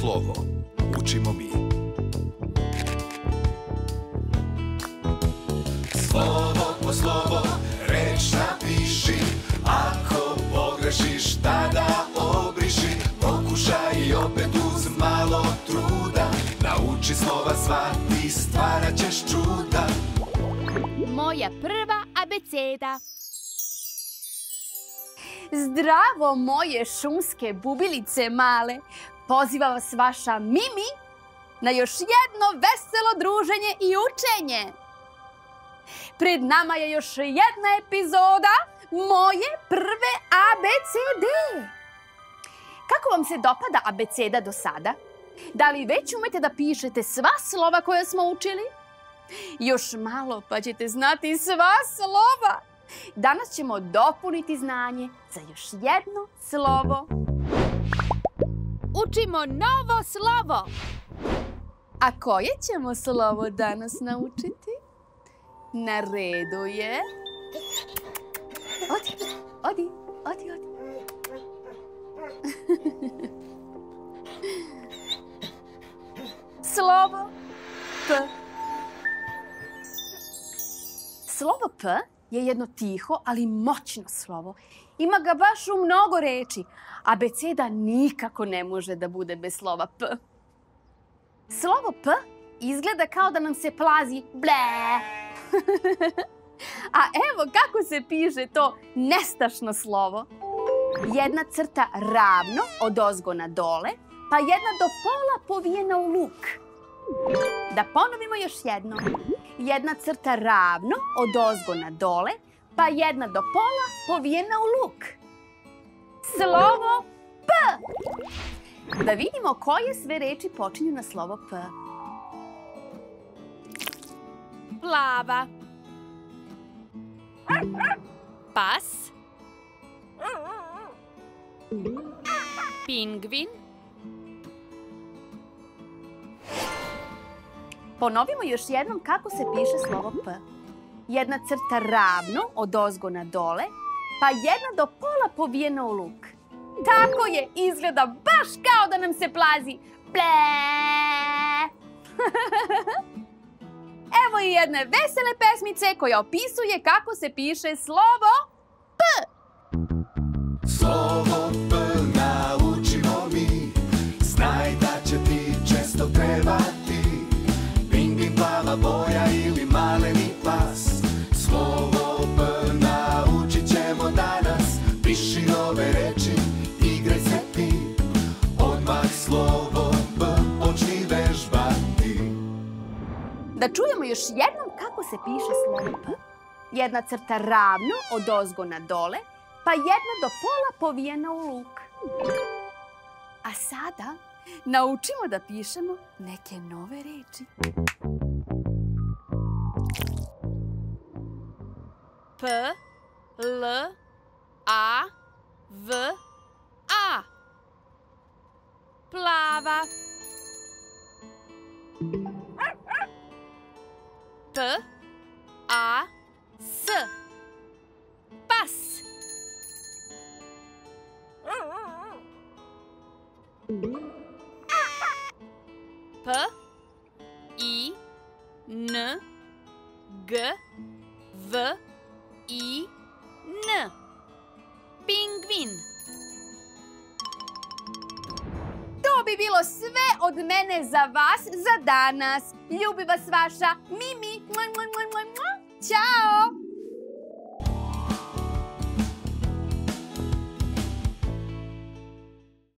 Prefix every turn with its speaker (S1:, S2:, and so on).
S1: slovo učimo mi. Slovo po slovo reč napiši, ako pogrešiš tada obriši. Pokušaj i opet uz malo truda, nauči slova sva ti stvarat ćeš čuda.
S2: Moja prva abeceda. Zdravo, moje šumske bubilice male. Poziva vas vaša Mimi na još jedno veselo druženje i učenje. Pred nama je još jedna epizoda moje prve abecede. Kako vam se dopada abeceda do sada? Da li već umete da pišete sva slova koja smo učili? Još malo pa ćete znati sva slova. Danas ćemo dopuniti znanje za još jedno slovo. Učimo novo slovo. A koje ćemo slovo danas naučiti? Na redu je... Odi. Slovo P. Slovo P je jedno tiho, ali moćno slovo. Ima ga baš u mnogo reči. Abeceda nikako ne može da bude bez slova P. Slovo P izgleda kao da nam se plazi ble. A evo kako se piše to nestašno slovo. Jedna crta ravno odozgo na dole, pa jedna do pola povijena u luk. Da ponovimo još jednom. Jedna crta ravno odozgo na dole, pa jedna do pola povijena u luk. Slovo P. Da vidimo koje sve reči počinju na slovo P. Plava. Pas. Pingvin. Ponovimo još jednom kako se piše slovo P. Jedna crta ravno odozgo na dole, pa jedna do pola povijena u luk. Tako je, izgleda baš kao da nam se plazi ple. Evo i jedne vesele pesmice koja opisuje kako se piše slovo P.
S1: Slovo P naučimo mi, znaj da će ti često trebati. Pingvin, plava boja ili maleni pas. Slovo P naučit ćemo danas. Piši nove reči, igraj se ti. Odmah slovo P počni vežbati.
S2: Da čujemo još jednom kako se piše slovo P. Jedna crta ravno odozgo na dole, pa jedna do pola povijena u luk. A sada naučimo da pišemo neke nove reči. P, L, A, V, A. Plava. P, A, S. Pas. P, I, N, G, V, I, N. Pingvin. To bi bilo sve od mene za vas za danas. Ljubi vas vaša Mimi. Ćao!